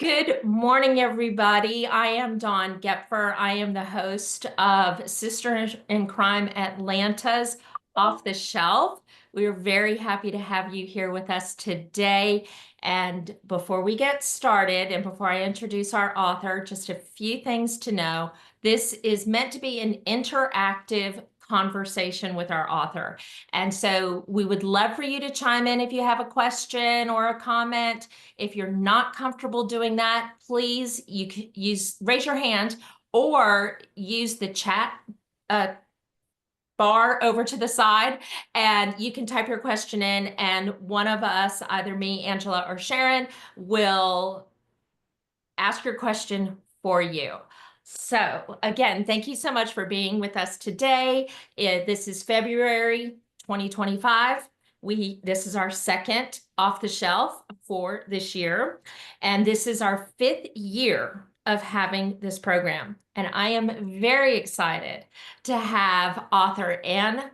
Good morning, everybody. I am Dawn Gepfer. I am the host of Sisters in Crime Atlanta's Off the Shelf. We are very happy to have you here with us today. And before we get started, and before I introduce our author, just a few things to know. This is meant to be an interactive conversation with our author. And so we would love for you to chime in if you have a question or a comment. If you're not comfortable doing that, please you can raise your hand or use the chat bar over to the side, and you can type your question in, and one of us, either me, Angela, or Sharon, will ask your question for you. So again, thank you so much for being with us today. This is February 2025. This is our second Off the Shelf for this year, and this is our 5th year of having this program. And I am very excited to have author Anne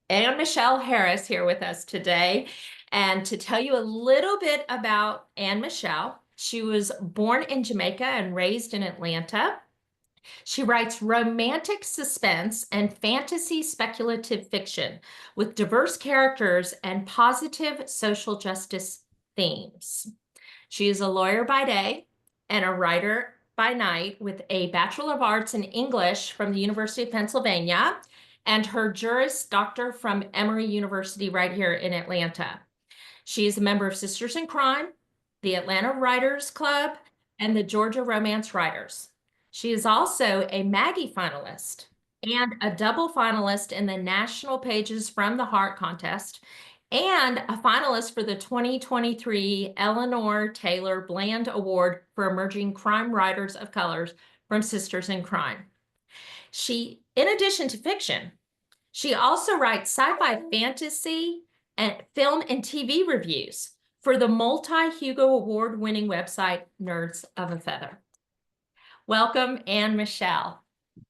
Michelle Harris here with us today. And to tell you a little bit about Anne Michelle, she was born in Jamaica and raised in Atlanta. She writes romantic suspense and fantasy speculative fiction with diverse characters and positive social justice themes. She is a lawyer by day and a writer by night with a Bachelor of Arts in English from the University of Pennsylvania and her Juris Doctor from Emory University right here in Atlanta. She is a member of Sisters in Crime, the Atlanta Writers Club, and the Georgia Romance Writers. She is also a Maggie finalist and a double finalist in the National Pages from the Heart contest, and a finalist for the 2023 Eleanor Taylor Bland Award for Emerging Crime Writers of Colors from Sisters in Crime. In addition to fiction, she also writes sci-fi fantasy and film and TV reviews for the multi-Hugo Award-winning website Nerds of a Feather. Welcome, Anne Michelle.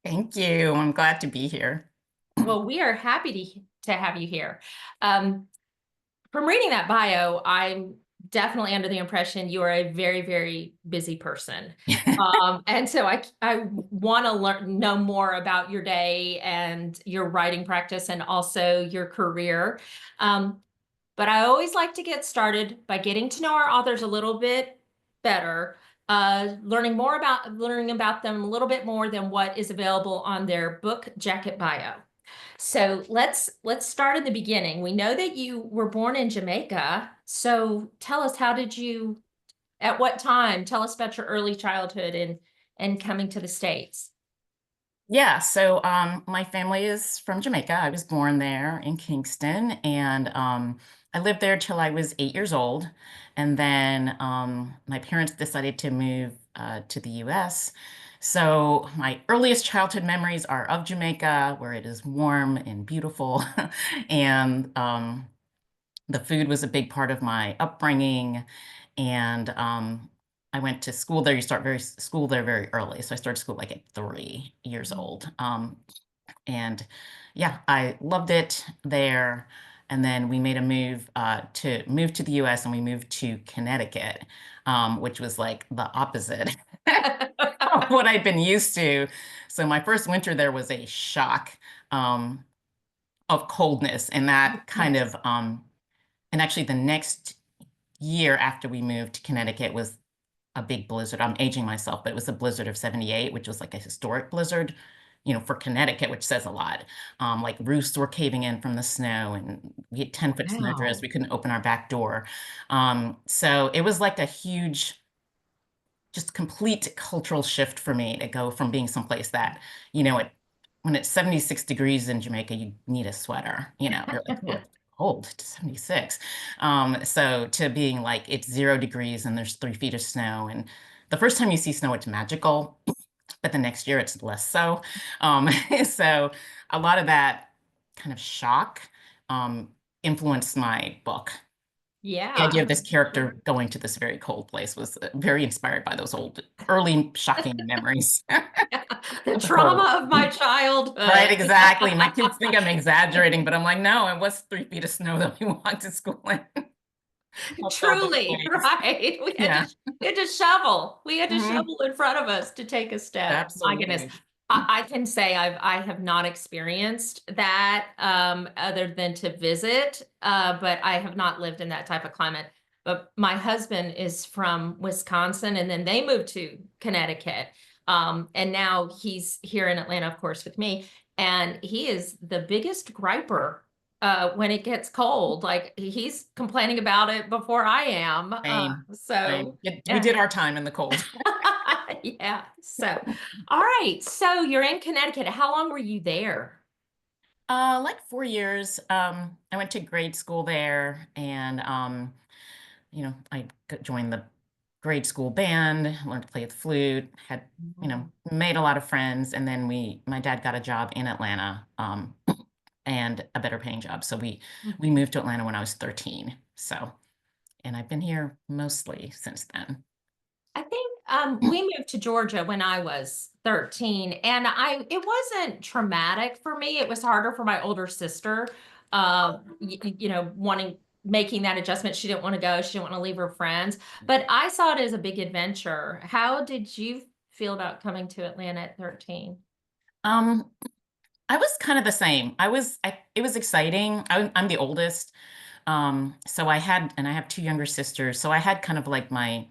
Thank you. I'm glad to be here. Well, we are happy to have you here. From reading that bio, I'm definitely under the impression you are a very, very busy person. And so I want to know more about your day and your writing practice and also your career. But I always like to get started by getting to know our authors a little bit better, learning about them a little bit more than what is available on their book jacket bio. So let's start in the beginning. We know that you were born in Jamaica. So tell us, at what time? Tell us about your early childhood and coming to the States. Yeah, so my family is from Jamaica. I was born there in Kingston, and I lived there till I was 8 years old. And then my parents decided to move to the US. So my earliest childhood memories are of Jamaica, where it is warm and beautiful. And the food was a big part of my upbringing. And I went to school there. You start school there very early. So I started school like at 3 years old. And yeah, I loved it there. And then we made a move to the US, and we moved to Connecticut, which was like the opposite of what I'd been used to. So my first winter there was a shock of coldness, and that kind of and actually the next year after we moved to Connecticut was a big blizzard. I'm aging myself, but it was a blizzard of 78, which was like a historic blizzard, for Connecticut, which says a lot. Like roofs were caving in from the snow, and we had 10-foot snow drifts. We couldn't open our back door. So it was like a huge, just complete cultural shift for me to go from being someplace that, when it's 76 degrees in Jamaica, you need a sweater, you're like, oh, it's cold to 76. So to being like, it's 0 degrees and there's 3 feet of snow. And the first time you see snow, it's magical, but the next year it's less so. So a lot of that kind of shock influenced my book. Yeah. The idea of this character going to this very cold place was very inspired by those early shocking memories. The trauma of my childhood. Right, exactly. My kids think I'm exaggerating, but I'm like, no, it was 3 feet of snow that we walked to school in. help fill the Truly, voids. right? Yeah. We had to shovel. We had to Mhm. shovel in front of us to take a step. My goodness. Absolutely. I can say I have not experienced that other than to visit, but I have not lived in that type of climate. But my husband is from Wisconsin, and then they moved to Connecticut. And now he's here in Atlanta, of course, with me. And he is the biggest griper when it gets cold. Like he's complaining about it before I am. Same. Same. So We yeah. did our time in the cold. Yeah. So, all right. So you're in Connecticut. How long were you there? Like 4 years. I went to grade school there, and joined the grade school band, learned to play the flute, had, Mhm. made a lot of friends, and then my dad got a job in Atlanta, and a better paying job. So we moved to Atlanta when I was 13. So, and I've been here mostly since then. I think we moved to Georgia when I was 13, and it wasn't traumatic for me. It was harder for my older sister, wanting making that adjustment. She didn't want to go. She didn't want to leave her friends, but I saw it as a big adventure. How did you feel about coming to Atlanta at 13? Um, I was kind of the same. It was exciting. I'm the oldest. So I have two younger sisters. So I had kind of like my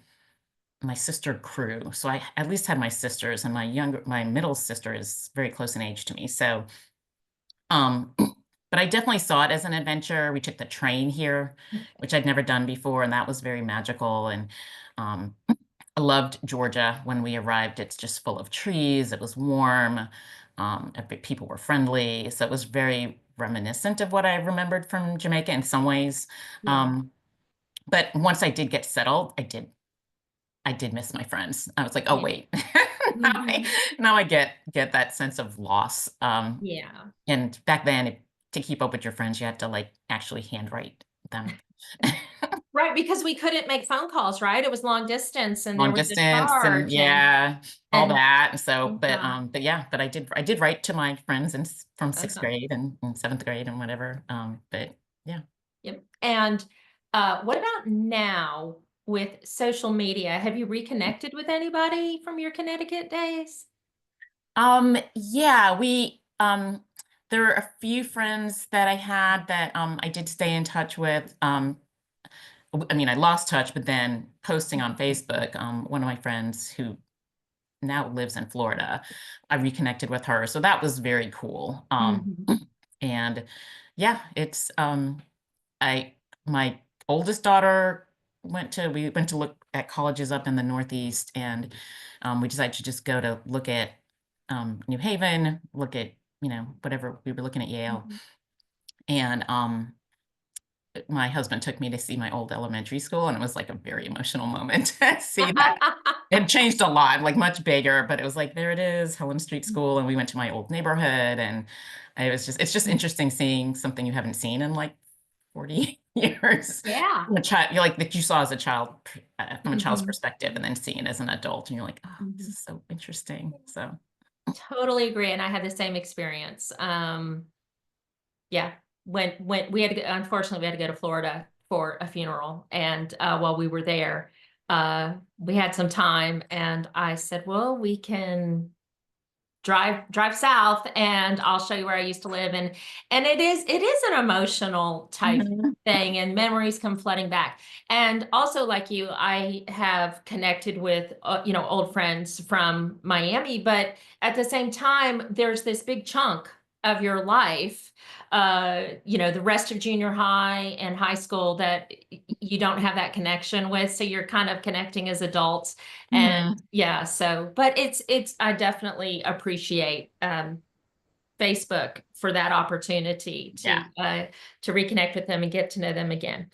sister crew. So I at least had my sisters, and my middle sister is very close in age to me. So, um, but I definitely saw it as an adventure. We took the train here, which I'd never done before, and that was very magical. And um, I loved Georgia when we arrived. It's just full of trees. It was warm. People were friendly. So it was very reminiscent of what I remembered from Jamaica in some ways. Yeah. Um, but once I did get settled, I did miss my friends. I was like, oh Yeah. wait, now I, Mhm. now I get that sense of loss. Yeah. And back then, to keep up with your friends, you had to like actually handwrite them. Right, because we couldn't make phone calls, right? It was long distance and there Long was a distance, and charge yeah, all and that. So, uh-huh, but yeah, but I did write to my friends from sixth uh-huh. grade and seventh grade and whatever. But yeah. Yep. And what about now with social media? Have you reconnected with anybody from your Connecticut days? Yeah, there are a few friends that I had that I did stay in touch with. I mean, I lost touch, but then posting on Facebook, one of my friends who now lives in Florida, I reconnected with her. So that was very cool. Mhm. And yeah, it's I my oldest daughter we went to look at colleges up in the Northeast, and we decided to just go to look at New Haven, look at, whatever we were looking at Yale. Mhm. And my husband took me to see my old elementary school, and it was like a very emotional moment to see that. It changed a lot, like much bigger, but it was like, there it is, Helen Street School. And we went to my old neighborhood, and it's just interesting seeing something you haven't seen in like 40 years. Yeah. From a child, you like that you saw as a child, from a child's Mhm. perspective, and then seeing it as an adult, and you're like, oh, this Mhm. is so interesting. So, Totally agree. And I had the same experience. Yeah, when we had to go, unfortunately we had to go to Florida for a funeral, and while we were there, we had some time, and I said, well, we can drive south and I'll show you where I used to live. And it is an emotional type mhm. thing, and memories come flooding back. And also, like you, I have connected with old friends from Miami, but at the same time there's this big chunk of your life, the rest of junior high and high school that you don't have that connection with, so you're kind of connecting as adults. And Mhm. yeah, so, but it's I definitely appreciate Facebook for that opportunity Yeah. to reconnect with them and get to know them again.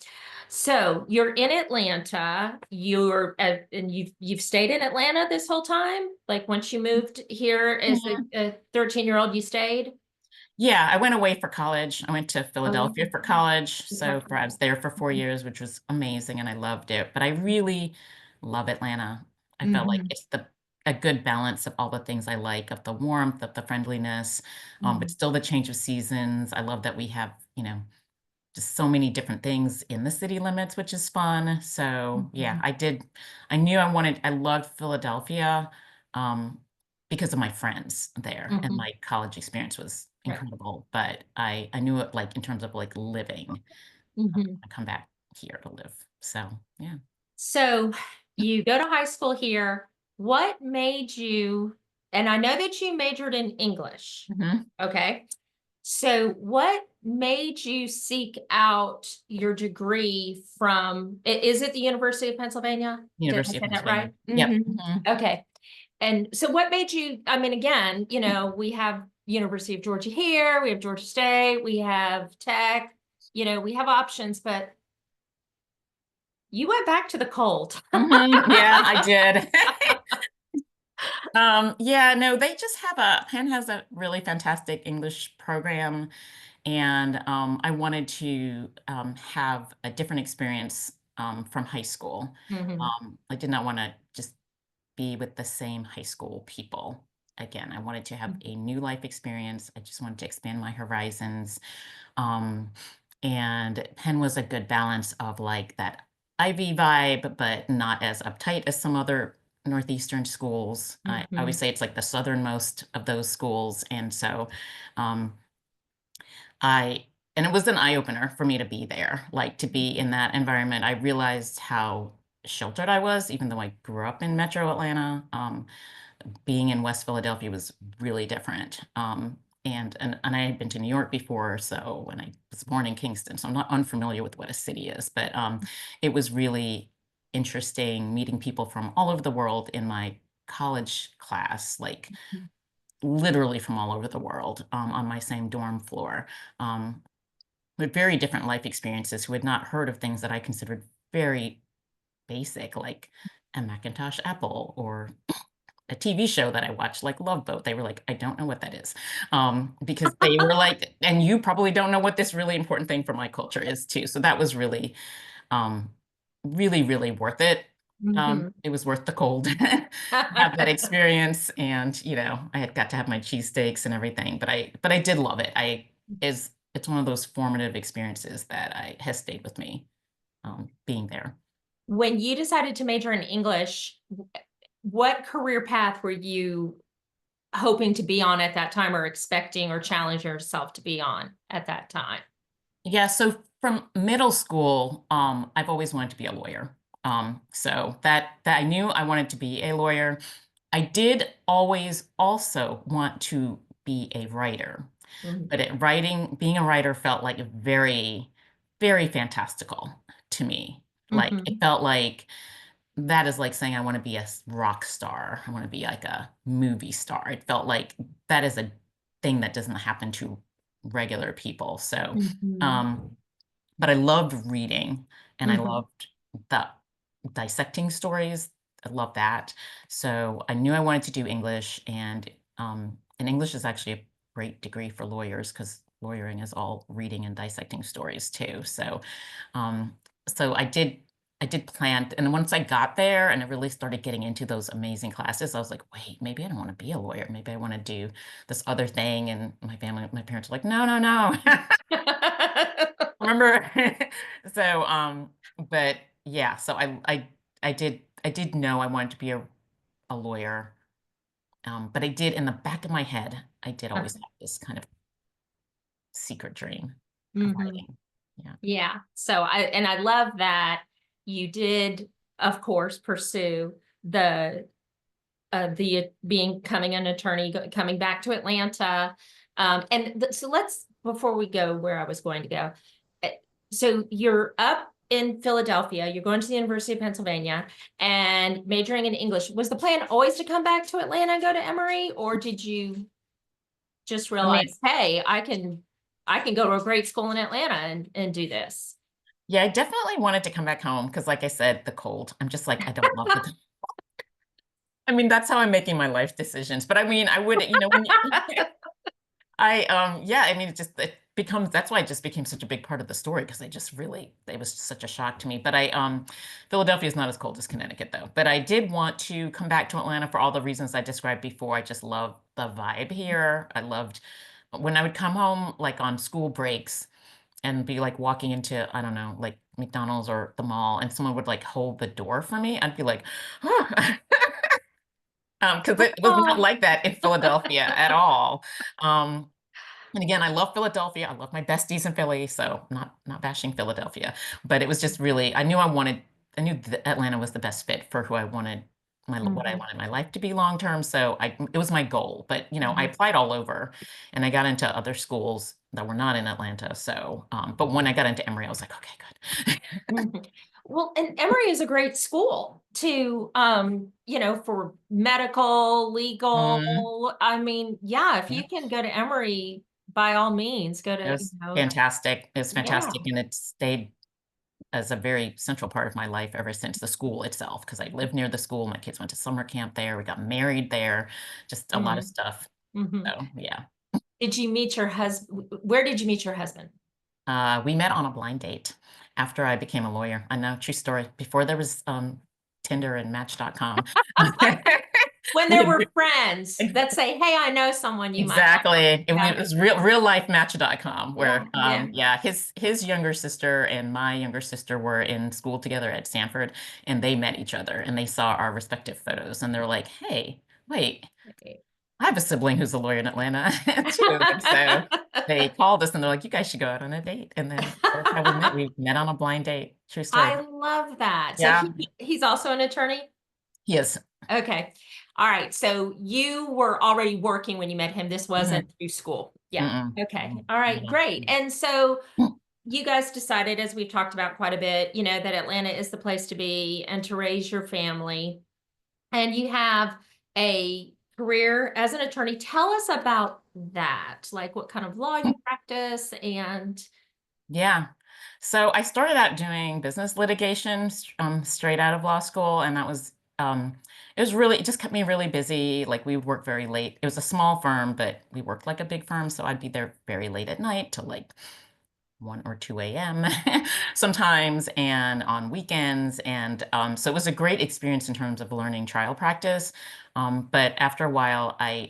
So you're in Atlanta, and you've stayed in Atlanta this whole time? Like once you moved here as a 13-year-old, you stayed? Yeah, I went away for college. I went to Oh, Philadelphia for college. okay. I was there for 4 years, which was amazing, and I loved it. But I really love Atlanta. I felt like Mhm, it's a good balance of all the things I like, of the warmth, of the friendliness, but mhm, still the change of seasons. I love that we have, just so many different things in the city limits, which is fun. So yeah, Mhm. I knew I loved Philadelphia, um, because of my friends there, and Mhm. my college experience was Right. incredible. But I knew it like in terms of like living, Mhm. I come back here to live. So yeah. So you go to high school here. What made you, and I know that you majored in English, Mhm. okay? So what made you seek out your degree from, is it the University of Pennsylvania? Did I University of say that Pennsylvania. right? Yep. Mhm. Okay. And so what made you, I mean, again, we have University of Georgia here, we have Georgia State, we have Tech, we have options, but you went back to the cold. Yeah, I did. Yeah, no, they just have Penn has a really fantastic English program, and I wanted to have a different experience from high school. Mhm. I did not want to just be with the same high school people again. I wanted to have a new life experience. I just wanted to expand my horizons. Um, and Penn was a good balance of like that Ivy vibe, but not as uptight as some other Northeastern schools. I always Mhm. say it's like the southernmost of those schools. And so um, I, and it was an eye opener for me to be there, like to be in that environment. I realized how sheltered I was, even though I grew up in Metro Atlanta. Being in West Philadelphia was really different. And I had been to New York before, so when I was born in Kingston, so I'm not unfamiliar with what a city is, but it was really interesting meeting people from all over the world in my college class, like literally from all over the world, on my same dorm floor, um, with very different life experiences who had not heard of things that I considered very basic, like a Macintosh Apple or a TV show that I watched, like Love Boat. They were like, I don't know what that is. Because they were like, and you probably don't know what this really important thing for my culture is too. So that was really, um, really, really worth it. Mhm. It was worth the cold to have that experience. And, I had got to have my cheesesteaks and everything, but I did love it. It's one of those formative experiences that has stayed with me, being there. When you decided to major in English, what career path were you hoping to be on at that time, or expecting or challenge yourself to be on at that time? Yeah, so from middle school, I've always wanted to be a lawyer. So that I knew I wanted to be a lawyer. I did always also want to be a writer, Mhm. but being a writer felt like very, very fantastical to me. Like it Mhm. felt like that is like saying I want to be a rock star. I want to be like a movie star. It felt like that is a thing that doesn't happen to regular people. So, Mhm. um, but I loved reading and I Mhm. loved the dissecting stories. I love that. So I knew I wanted to do English, and English is actually a great degree for lawyers because lawyering is all reading and dissecting stories too. Um, so I did plan, and once I got there and I really started getting into those amazing classes, I was like, wait, maybe I don't want to be a lawyer. Maybe I want to do this other thing. And my parents were like, no, no, no. Remember? So, but yeah, so I did know I wanted to be a lawyer. But I did in the back of my head, I did always have this kind of secret dream of Mhm. writing. Yeah. Yeah. So I love that you did, of course, pursue the becoming an attorney, coming back to Atlanta. So let's, before we go where I was going to go, eh, so you're up in Philadelphia, you're going to the University of Pennsylvania and majoring in English. Was the plan always to come back to Atlanta and go to Emory, or did you just I mean, realize, hey, I can go to a great school in Atlanta and do this? yeah, I definitely wanted to come back home because, like I said, the cold. I'm just like, I don't love the cold. I mean, that's how I'm making my life decisions. But I mean, I would, when yeah, I mean, it becomes, that's why it just became such a big part of the story because it was such a shock to me. But Philadelphia is not as cold as Connecticut though. But I did want to come back to Atlanta for all the reasons I described before. I just love the vibe here. I loved when I would come home like on school breaks and be like walking into, I don't know, like McDonald's or the mall, and someone would like hold the door for me, I'd be like, huh. Because it was not Oh. like that in Philadelphia at all. Um, and again, I love Philadelphia. I love my besties in Philly, so not bashing Philadelphia, but it was just really, I knew that Atlanta was the best fit for who I wanted what I Mhm, wanted my life to be long term. So it was my goal. But I mhm. applied all over, and I got into other schools that were not in Atlanta. So, but when I got into Emory, I was like, okay, good. Mhm. Well, and Emory is a great school to, for medical, Mm, legal. I mean, yeah, if yeah. you can go to Emory, by all means, go It to, was fantastic. It was yeah. fantastic, and it stayed as a very central part of my life ever since the school itself, because I lived near the school. My kids went to summer camp there. We got married there, just a lot of Mhm, stuff. mhm. So, yeah. Did you meet your husband? Where did you meet your husband? We met on a blind date after I became a lawyer. I know, true story. Before there was Tinder and Match.com. When there We were friends that say, "Hey, I know someone you might like." Exactly. It Yeah, was real life match.com yeah, where yeah. yeah, his younger sister and my younger sister were in school together at Stanford, and they met each other and they saw our respective photos and they're like, "Hey, wait, I have a sibling who's a lawyer in Atlanta too." And so they called us and they're like, "You guys should go out on a date." And then that's how we met. We met on a blind date. True I story. love that. So Yeah. he's also an attorney? He is. Okay. All right. So you were already working when you met him. This Mhm. wasn't through school. Yeah. Mm-mm. Okay. Mm, All right. no. Great. And so you guys decided, as we've talked about quite a bit, that Atlanta is the place to be and to raise your family. And you have a career as an attorney. Tell us about that. Like what kind of law you practice and Yeah. So I started out doing business litigation straight out of law school, and that was it was really, it just kept me really busy. Like we would work very late. It was a small firm, but we worked like a big firm, so I'd be there very late at night till like 1 or 2 a.m. sometimes, and on weekends. And so it was a great experience in terms of learning trial practice. But after a while, I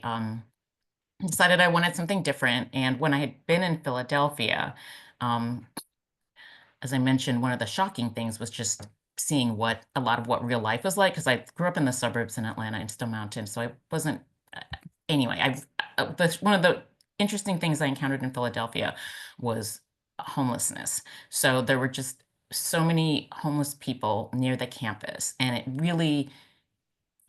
decided I wanted something different. And when I had been in Philadelphia, um, as I mentioned, one of the shocking things was just seeing what a lot of what real life was like, because I grew up in the suburbs in Atlanta in Stone Mountain, so I wasn't uh, anyway, one of the interesting things I encountered in Philadelphia was homelessness. So there were just so many homeless people near the campus, and I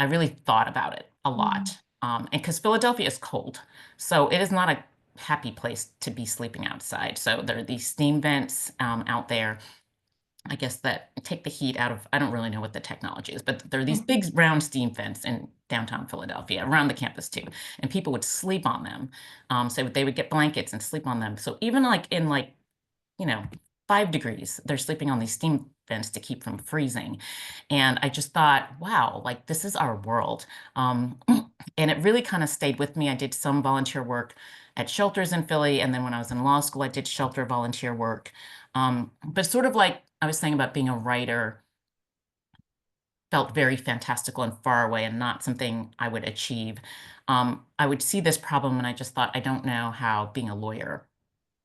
really thought about it a Mhm. lot. And because Philadelphia is cold, so it is not a happy place to be sleeping outside. So there are these steam vents out there, I guess, that take the heat out of, I don't really know what the technology is, but there are these big round steam vents in downtown Philadelphia, around the campus too, and people would sleep on them. So they would get blankets and sleep on them. So even like in like, you know, 5 degrees, they're sleeping on these steam vents to keep from freezing. And I just thought, wow, like this is our world. Um, and it really kind of stayed with me. I did some volunteer work at shelters in Philly. And then when I was in law school, I did shelter volunteer work. But sort of like I was saying about being a writer, felt very fantastical and far away and not something I would achieve. I would see this problem and I just thought, I don't know how being a lawyer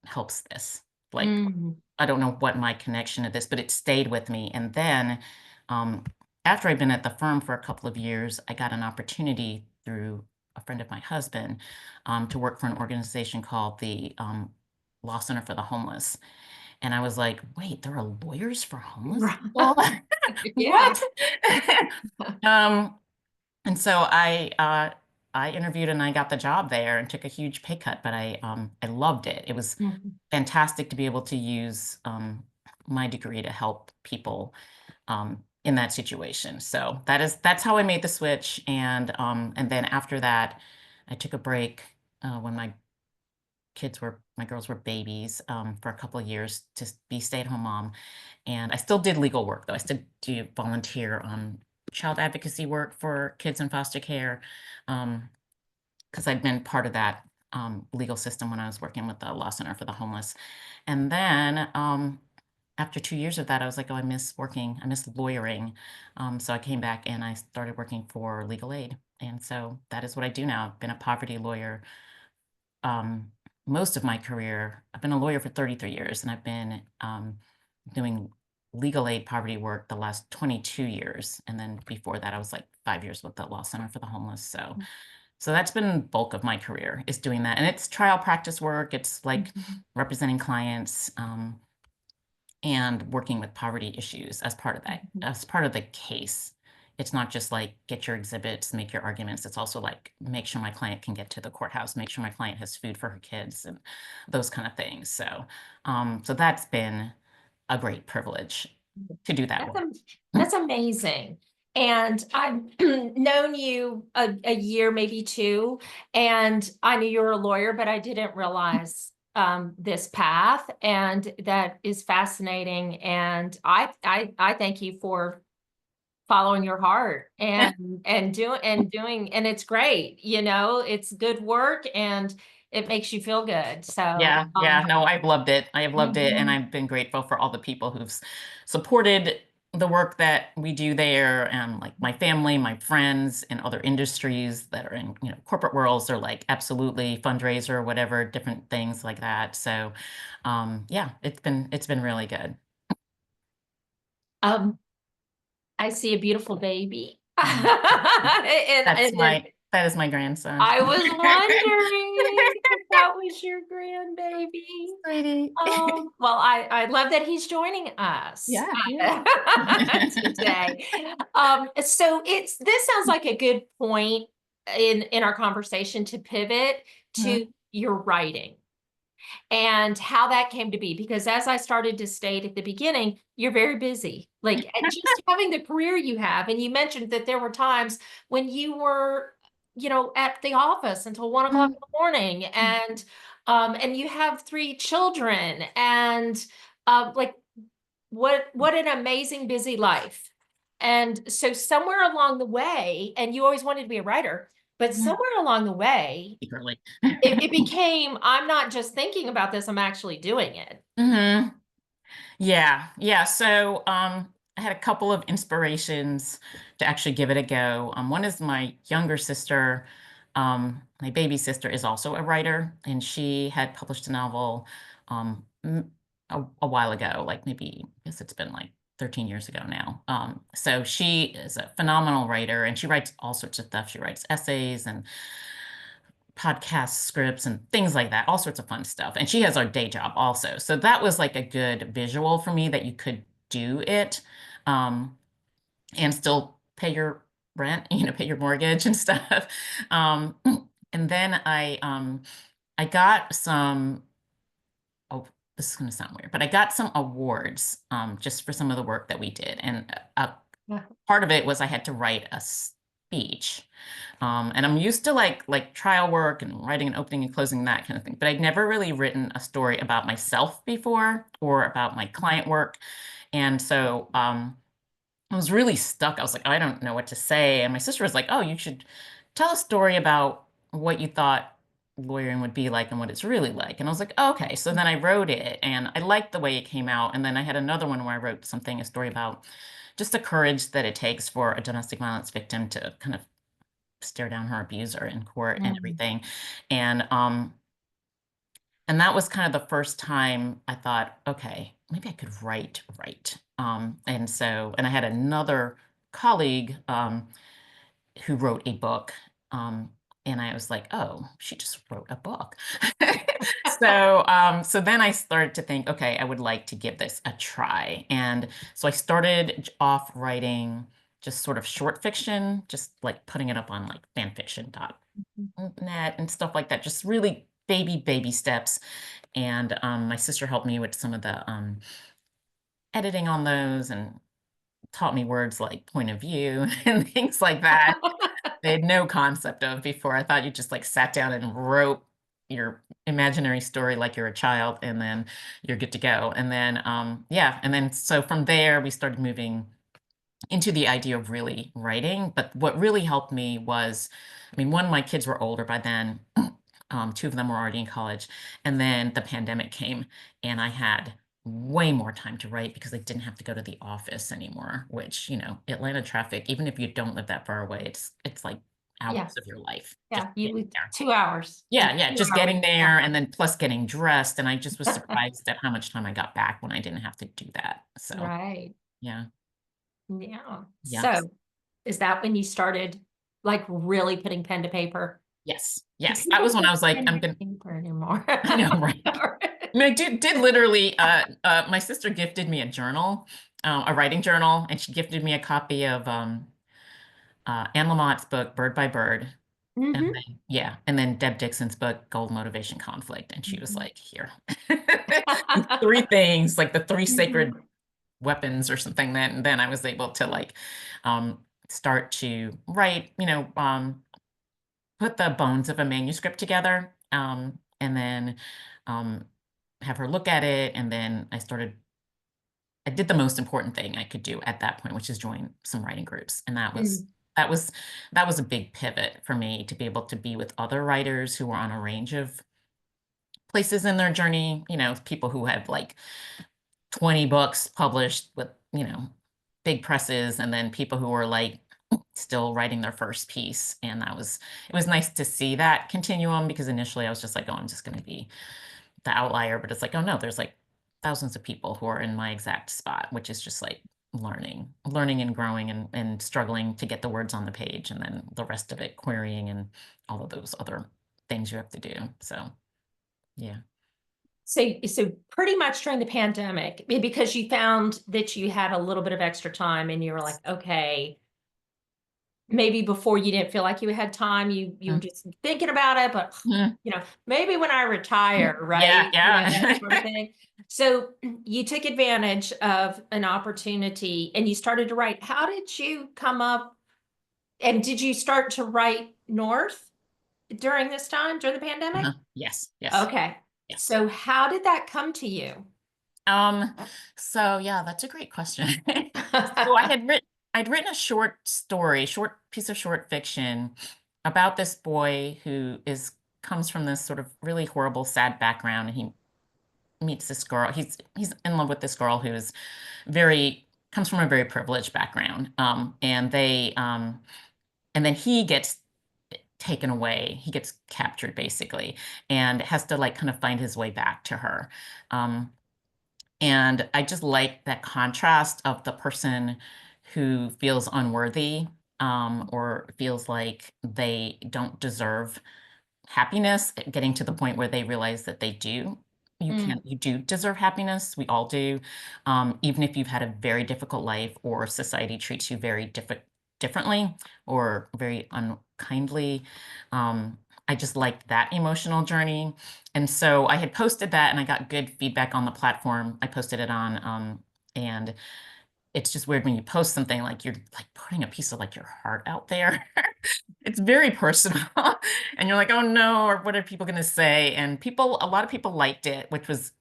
helps this. Like, Mhm. I don't know what my connection to this, but it stayed with me. And then um, after I'd been at the firm for a couple of years, I got an opportunity through a friend of my husband to work for an organization called the Law Center for the Homeless. And I was like, wait, there are lawyers for homeless Right. people? Yeah. What? um, and so I interviewed and I got the job there and took a huge pay cut, but I loved it. It was Mhm. fantastic to be able to use my degree to help people in that situation. So that's how I made the switch. And then after that, I took a break when my girls were babies for a couple of years to be stay-at-home mom. And I still did legal work though. I still do volunteer on child advocacy work for kids in foster care. Because I'd been part of that legal system when I was working with the Law Center for the Homeless. And then after 2 years of that, I was like, oh, I miss lawyering. So I came back and I started working for legal aid. And so that is what I do now. I've been a poverty lawyer most of my career, I've been a lawyer for 33 years, and I've been doing legal aid poverty work the last 22 years. And then before that, I was like 5 years with the Law Center for the Homeless. So that's been bulk of my career is doing that. And it's trial practice work. It's like Mhm. representing clients and working with poverty issues as part of that, Mhm. as part of the case. It's not just like get your exhibits, make your arguments. It's also like make sure my client can get to the courthouse, make sure my client has food for her kids and those kind of things. So that's been a great privilege to do that That's work. that's amazing. And I've known you a year, maybe two, and I knew you were a lawyer, but I didn't realize this path, and that is fascinating. And I thank you for following your heart and it's great. It's good work and it makes you feel good. So Yeah, yeah, no, I've loved it. I have loved it, and mhm. I've been grateful for all the people who've supported the work that we do there, and like my family, my friends in other industries that are in, corporate worlds are like absolutely fundraiser, whatever, different things like that. So, yeah, it's been really good. Um, I see a beautiful baby. Mm. And then That is my grandson. I was wondering if that was your grandbaby. Sweetie. Well, I love that he's joining us Yeah, yeah. today. So this sounds like a good point in our conversation to pivot to Mhm. your writing and how that came to be. Because as I started to state at the beginning, you're very busy. Like just having the career you have, and you mentioned that there were times when you were, at the office until 1 o'clock in Mhm. the morning, and you have three children, and like what an amazing busy life. And so somewhere along the way, and you always wanted to be a writer, but Mhm. somewhere along the way, Secretly. it became, I'm not just thinking about this, I'm actually doing it. hmm Yeah, yeah. So I had a couple of inspirations to actually give it a go. One is my younger sister. My baby sister is also a writer, and she had published a novel a while ago, like maybe, I guess it's been like 13 years ago now. So she is a phenomenal writer, and she writes all sorts of stuff. She writes essays and podcast scripts and things like that, all sorts of fun stuff. And she has our day job also. So that was like a good visual for me that you could do it and still pay your rent, pay your mortgage and stuff. Um, and then I got some, oh, this is going to sound weird, but I got some awards just for some of the work that we did. And Yeah. part of it was I had to write a speech. And I'm used to like trial work and writing and opening and closing that kind of thing. But I'd never really written a story about myself before or about my client work. And so I was really stuck. I was like, I don't know what to say. And my sister was like, oh, you should tell a story about what you thought lawyering would be like and what it's really like. And I was like, okay. So then I wrote it and I liked the way it came out. And then I had another one where I wrote something, a story about just the courage that it takes for a domestic violence victim to kind of stare down her abuser in court and Mm. everything. And um and that was kind of the first time I thought, okay, maybe I could write. And I had another colleague who wrote a book. And I was like, oh, she just wrote a book. So then I started to think, okay, I would like to give this a try. And so I started off writing just sort of short fiction, just like putting it up on like fanfiction.net and stuff like that, just really baby steps. And my sister helped me with some of the editing on those and taught me words like point of view and things like that. They had no concept of before. I thought you just like sat down and wrote your imaginary story like you're a child and then you're good to go. And then yeah, and then so from there we started moving into the idea of really writing. But what really helped me was, I mean, one, my kids were older by then. Two of them were already in college. And then the pandemic came, and I had way more time to write because I didn't have to go to the office anymore, which, Atlanta traffic, even if you don't live that far away, it's like Yeah. hours of your life just Yeah. You getting would there. 2 hours. Yeah, yeah, Two just hours. getting there and then plus getting dressed, and I just was surprised at how much time I got back when I didn't have to do that. So, Right. yeah. Yeah. Yes. So is that when you started like really putting pen to paper? Yes. Do Yes. That people was when put I was like, pen I'm to gonna paper anymore? I know, right? And I did literally, my sister gifted me a journal, a writing journal, and she gifted me a copy of Anne Lamott's book, Bird by Bird. And Hmm. then, yeah, and then Deb Dixon's book, Gold Motivation Conflict. And she was Hmm. like, here, three things, like the three sacred Hmm. weapons or something. Then I was able to like start to write, put the bones of a manuscript together, and then um, have her look at it. And then I did the most important thing I could do at that point, which is join some writing groups. And that was that was a big pivot for me to be able to be with other writers who were on a range of places in their journey, people who had like 20 books published with, big presses, and then people who were like still writing their first piece. And it was nice to see that continuum because initially I was just like, oh, I'm just going to be the outlier. But it's like, oh no, there's like thousands of people who are in my exact spot, which is just like learning and growing and struggling to get the words on the page. And then the rest of it querying and all of those other things you have to do. So, yeah. So pretty much during the pandemic, because you found that you had a little bit of extra time and you were like, okay, maybe before you didn't feel like you had time, you were just thinking about it, but Mhm. maybe when I retire, Yeah, right? That yeah. sort of thing. So you took advantage of an opportunity and you started to write. How did you come up and did you start to write North during this time, during the pandemic? Yes, yes, Okay. yes. So how did that come to you? Um, so yeah, that's a great question. So I'd written a short piece of short fiction about this boy who comes from this sort of really horrible, sad background, and he meets this girl. He's in love with this girl who's very comes from a very privileged background. And then he gets taken away. He gets captured basically, and has to like kind of find his way back to her. Um, and I just like that contrast of the person who feels unworthy, or feels like they don't deserve happiness, getting to the point where they realize that they do. Mm, You do deserve happiness. We all do. Even if you've had a very difficult life or society treats you very differently or very unkindly. I just liked that emotional journey. And so I had posted that and I got good feedback on the platform I posted it on. And it's just weird when you post something like you're like putting a piece of like your heart out there. It's very personal. And you're like, "Oh no, or what are people gonna say?" And a lot of people liked it, which was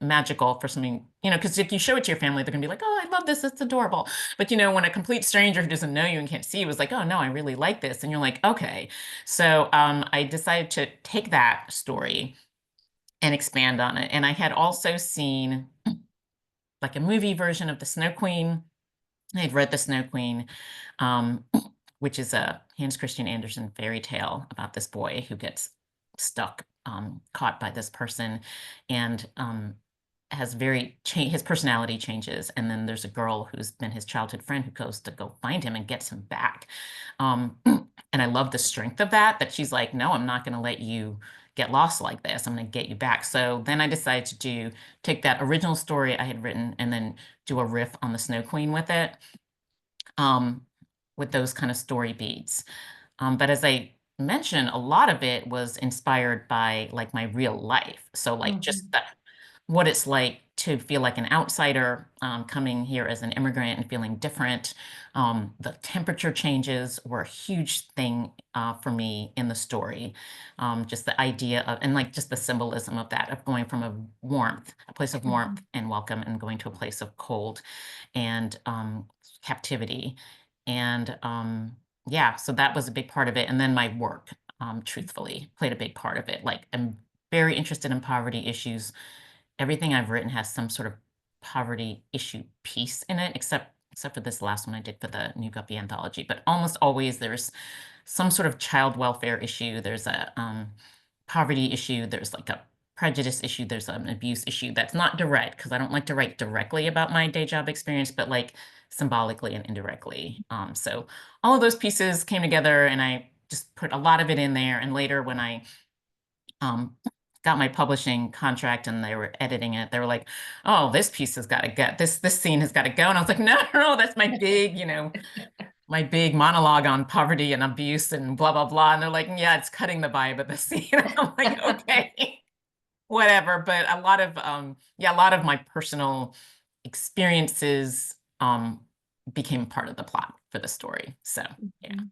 magical for something, because if you show it to your family, they're gonna be like, "Oh, I love this, it's adorable." But when a complete stranger who doesn't know you and can't see you was like, "Oh no, I really like this." And you're like, "Okay." So I decided to take that story and expand on it. And I had also seen like a movie version of The Snow Queen. I had read The Snow Queen, um, which is a Hans Christian Andersen fairy tale about this boy who gets stuck, caught by this person, and his personality changes. And then there's a girl who's been his childhood friend who goes to go find him and gets him back. Um, and I love the strength of that she's like, no, I'm not going to let you get lost like this. I'm going to get you back. So then I decided to take that original story I had written and then do a riff on the Snow Queen um, with those kind of story beats. But as I mentioned, a lot of it was inspired by like my real life. So like just mhm, what it's like to feel like an outsider, coming here as an immigrant and feeling different. The temperature changes were a huge thing for me in the story. Just the idea of, and like just the symbolism of that, of going from a place of mhm, warmth and welcome, and going to a place of cold and captivity. And yeah, so that was a big part of it. And then my work, truthfully, played a big part of it. Like, I'm very interested in poverty issues. Everything I've written has some sort of poverty issue piece in it, except except for this last one I did for the New Guppy anthology. But almost always there's some sort of child welfare issue. There's a poverty issue. There's like a prejudice issue. There's an abuse issue that's not direct because I don't like to write directly about my day job experience, but like symbolically and indirectly. So all of those pieces came together and I just put a lot of it in there. And later when I um, got my publishing contract and they were editing it, they were like, "Oh, this piece has got to go. This scene has got to go." And I was like, "No, no, that's my big, my big monologue on poverty and abuse and blah blah blah." And they're like, "Yeah, it's cutting the vibe of the scene." I'm like, "Okay, whatever." But a lot of my personal experiences became part of the plot for the story. So yeah. Mhm.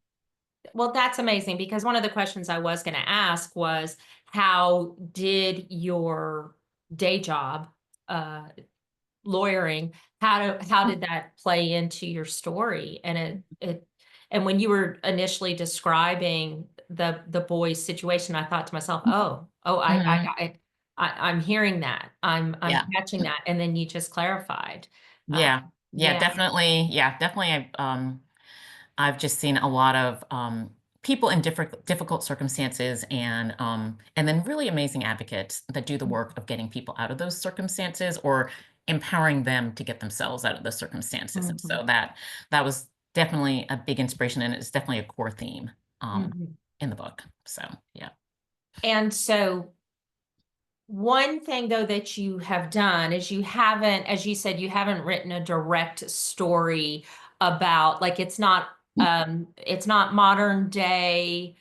Well, that's amazing because one of the questions I was going to ask was how did your day job, uh, lawyering, how did that play into your story? And and when you were initially describing the boy's situation, I thought to myself, oh, Mhm. I'm hearing that. I'm Yeah. catching that. And then you just clarified. Uh, Yeah. Yeah, yeah. definitely. Yeah, definitely. I've just seen a lot of people in difficult circumstances and then really amazing advocates that do the work of getting people out of those circumstances or empowering them to get themselves out of those circumstances. And Mhm, so that was definitely a big inspiration and it's definitely a core theme mhm. in the book. So yeah. And so one thing though that you have done is you haven't, as you said, you haven't written a direct story about like it's not modern day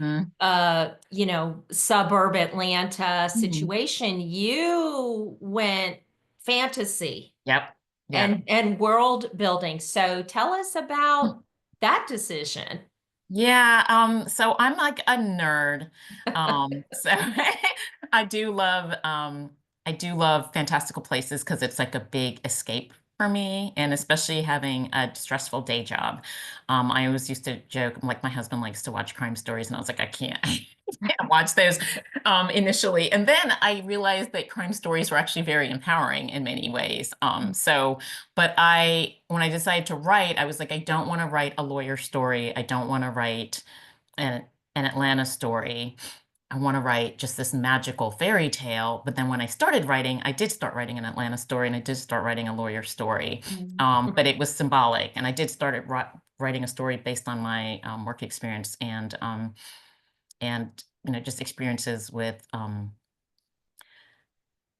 suburb Atlanta Mhm. situation. You went fantasy Yep. Yep. and world building. So tell us about that decision. Yeah, so I'm like a nerd. So I do love I do love fantastical places because it's like a big escape for me, and especially having a stressful day job. I always used to joke, like my husband likes to watch crime stories, and I was like, I can't, I can't watch those initially. And then I realized that crime stories were actually very empowering in many ways. But when I decided to write, I was like, I don't want to write a lawyer story. I don't want to write an, an Atlanta story. I want to write just this magical fairy tale. But then when I started writing, I did start writing an Atlanta story and I did start writing a lawyer story. Mhm. But it was symbolic. And I did start writing a story based on my work experience and just experiences with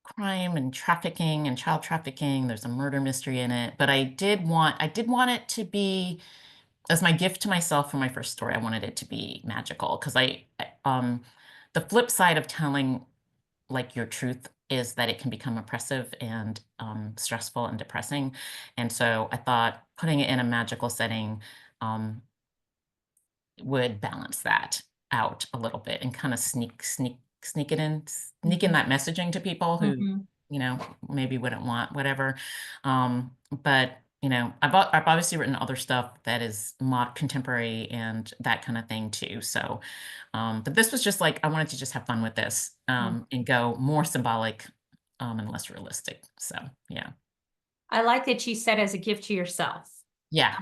crime and trafficking and child trafficking. There's a murder mystery in it, but I did want it to be as my gift to myself for my first story. I wanted it to be magical because the flip side of telling like your truth is that it can become oppressive and stressful and depressing. And so I thought putting it in a magical setting um, would balance that out a little bit and kind of sneak in Mhm. that messaging to people who, Mhm. maybe wouldn't want whatever. But I've obviously written other stuff that is mod contemporary and that kind of thing too. So, but this was just like I wanted to just have fun with this Mhm. and go more symbolic and less realistic. So yeah, I like that you said as a gift to yourself. yeah.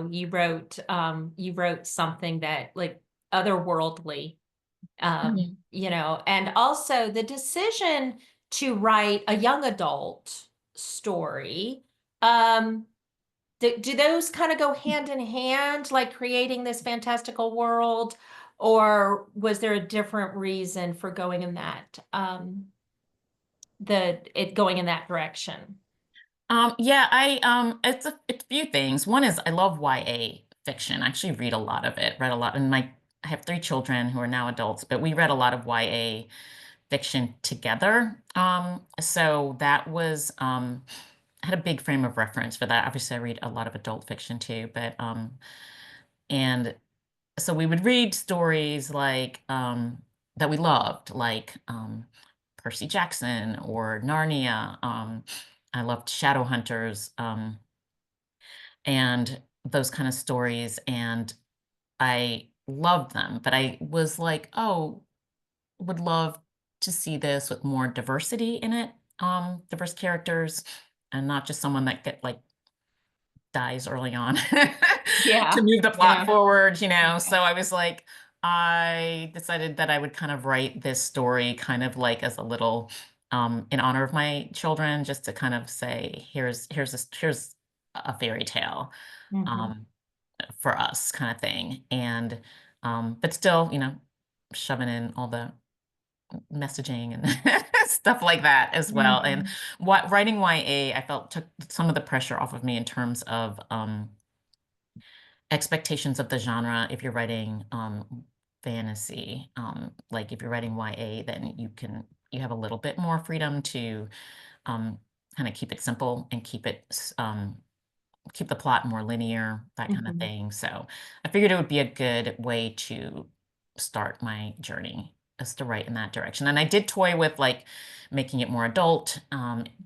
You wrote something that like otherworldly, Mhm. and also the decision to write a young adult story. Um, do those kind of go hand in hand, like creating this fantastical world, or was there a different reason for going in that, it going in that direction? Yeah, it's a few things. One is I love YA fiction. I actually read a lot of it. Read a lot, and I have three children who are now adults, but we read a lot of YA fiction together. So that was I had a big frame of reference for that. Obviously, I read a lot of adult fiction too, but and so we would read stories like that we loved, like Percy Jackson or Narnia. I loved Shadowhunters and those kind of stories, and I loved them. But I was like, oh, would love to see this with more diversity in it, diverse characters, and not just someone that get like dies early on to Yeah. move the plot Yeah. forward, you know. So I was like, I decided that I would kind of write this story kind of like as a little in honor of my children, just to kind of say, here's a fairy tale Hmm. um for us kind of thing. And but still, you know, shoving in all the messaging and stuff like that as well. And Hmm. what writing YA, I felt took some of the pressure off of me in terms of expectations of the genre. If you're writing fantasy, like if you're writing YA, then you have a little bit more freedom to um, kind of keep it simple and keep the plot more linear, that kind of Hmm. thing. So I figured it would be a good way to start my journey is to write in that direction. And I did toy with like making it more adult.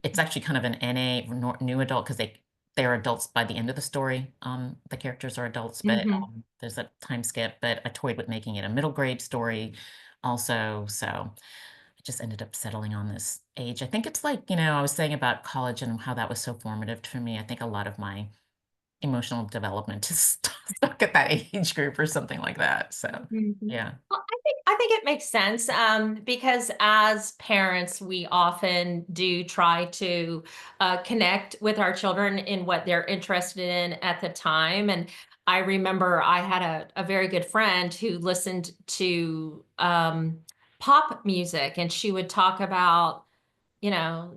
It's actually kind of an NA new adult because they're adults by the end of the story. The characters are adults, but Hmm. there's a time skip. But I toyed with making it a middle grade story also. So I just ended up settling on this age. I think it's like, you know, I was saying about college and how that was so formative for me. I think a lot of my emotional development is stuck at that age group or something like that. So, Mhm. yeah. Well, I think it makes sense because as parents, we often do try to connect with our children in what they're interested in at the time. And I remember I had a very good friend who listened to pop music, and she would talk about,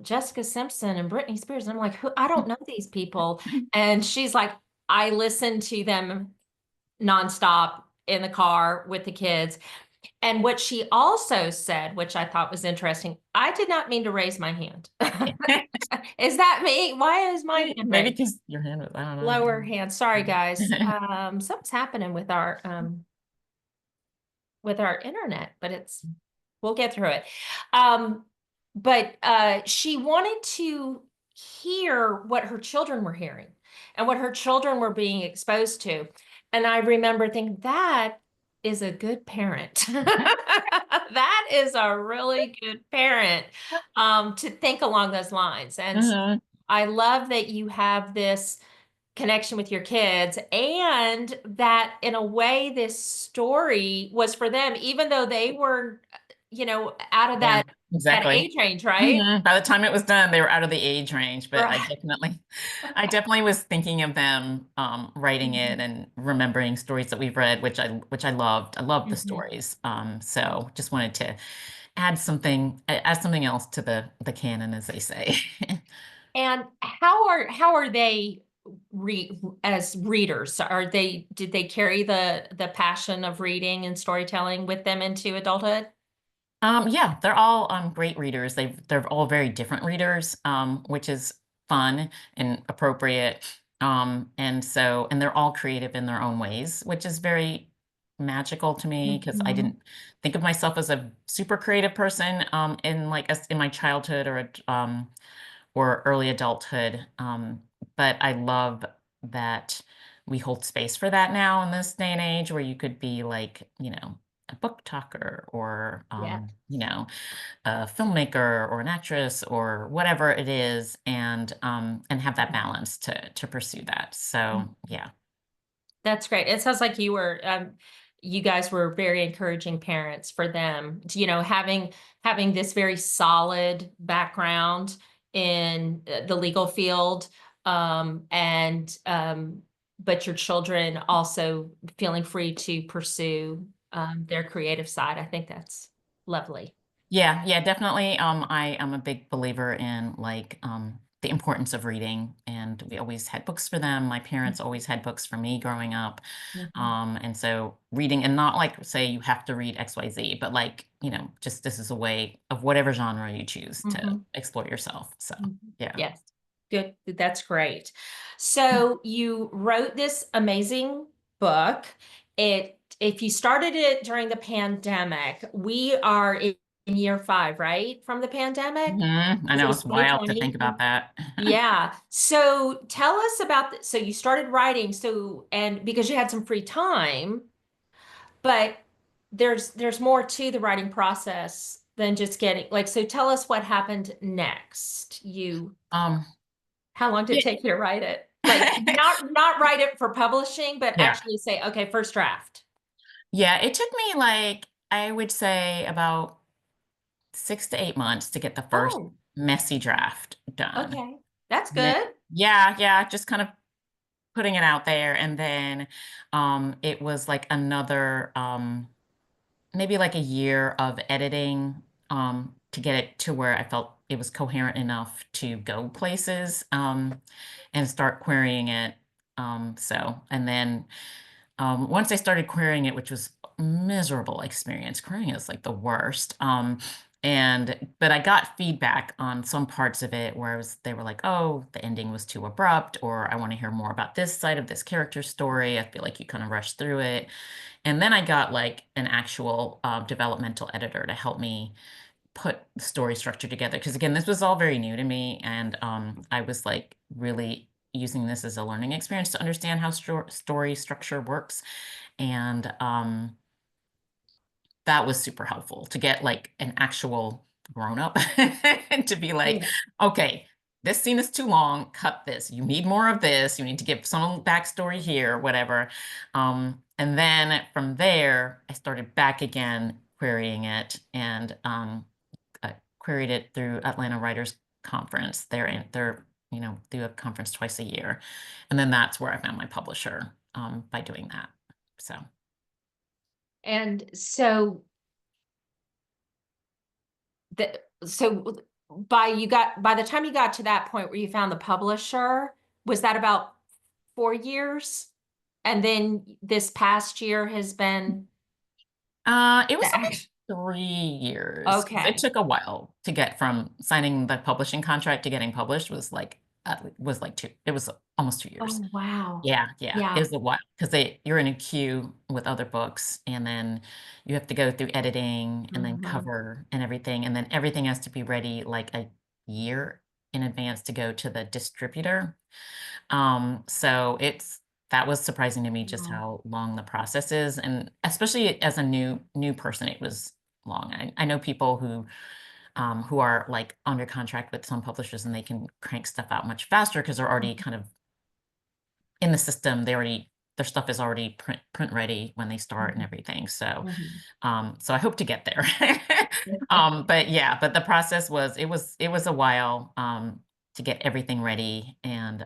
Jessica Simpson and Britney Spears. And I'm like, who? I don't know these people. And she's like, I listen to them nonstop in the car with the kids. And what she also said, which I thought was interesting, I did not mean to raise my hand. Is that me? Why is my hand Maybe raised? because your hand was, I Lower hand. Sorry, don't guys. know. Something's happening with our internet, but we'll get through it. But she wanted to hear what her children were hearing and what her children were being exposed to. And I remember thinking, that is a good parent. That is a really good parent to think along those lines. And so Mhm. I love that you have this connection with your kids, and that in a way this story was for them, even though they were out of Yeah, that exactly. age range, right? By the time it was done, they were out of the age range, but Right. I definitely was thinking of them writing it Mhm. and remembering stories that we've read, which I loved. I loved the Mhm. stories. So just wanted to add something else to the canon, as they say. And how are they as readers? Did they carry the passion of reading and storytelling with them into adulthood? Yeah, they're all great readers. They're all very different readers, which is fun and appropriate. And they're all creative in their own ways, which is very magical to me because I Mhm. didn't think of myself as a super creative person in my childhood or early adulthood. But I love that we hold space for that now in this day and age where you could be like, you know, a book talker or Yeah. a filmmaker or an actress or whatever it is, and have that balance to pursue that. So yeah. That's great. It sounds like you guys were very encouraging parents for them, having this very solid background in the legal field, and but your children also feeling free to pursue their creative side. I think that's lovely. Yeah, yeah, definitely. I am a big believer in like the importance of reading, and we always had books for them. My parents always had books for me growing up. Mhm. And so reading, and not like say you have to read XYZ, but like, you know, just this is a way of whatever genre you choose to Mhm. explore yourself. So Mhm. yeah. Yes. Good. That's great. So you wrote this amazing book. If you started it during the pandemic, we are in year 5, right? From the pandemic? I Because it know was it's wild to 2020. think about that. Yeah. So tell us about so you started writing, and because you had some free time, but there's more to the writing process than just getting so tell us what happened next. Um, How long did yeah, it take you to write it? Like not write it for publishing, but Yeah. actually say, okay, first draft. Yeah, it took me like, I would say about 6 to 8 months to get the first Oh, messy draft done. okay. That's And then, good. yeah, yeah, just kind of putting it out there. And then it was like another maybe like a year of editing to get it to where I felt it was coherent enough to go places and start querying it. And then once I started querying it, which was a miserable experience, querying is like the worst. But I got feedback on some parts of it where they were like, oh, the ending was too abrupt, or I want to hear more about this side of this character story. I feel like you kind of rushed through it. And then I got like an actual developmental editor to help me put the story structure together. Because again, this was all very new to me, and I was like really using this as a learning experience to understand how story structure works. And that was super helpful to get like an actual grown up and to be like, Yeah. okay, this scene is too long, cut this. You need more of this. You need to give some backstory here, whatever. And then from there, I started back again querying it and I queried it through Atlanta Writers Conference. They're do a conference twice a year. And then that's where I found my publisher by doing that. So. And so so by the time you got to that point where you found the publisher, was that about 4 years? And then this past year has been It the was act. about 3 years. 'Cause it Okay. took a while to get from signing the publishing contract to getting published was like two. It was almost 2 years. Oh, wow. Yeah, yeah. It Yeah. was a while because you're in a queue with other books, and then you have to go through editing and then Hmm. cover and everything, and then everything has to be ready like a year in advance to go to the distributor. So that was surprising to me just Wow. how long the process is, and especially as a new person, it was long. I know people who are like under contract with some publishers and they can crank stuff out much faster because they're already kind of in the system. Their stuff is already print ready when they start and Mhm. everything. So Mhm. so I hope to get there. But yeah, but the process it was a while to get everything ready and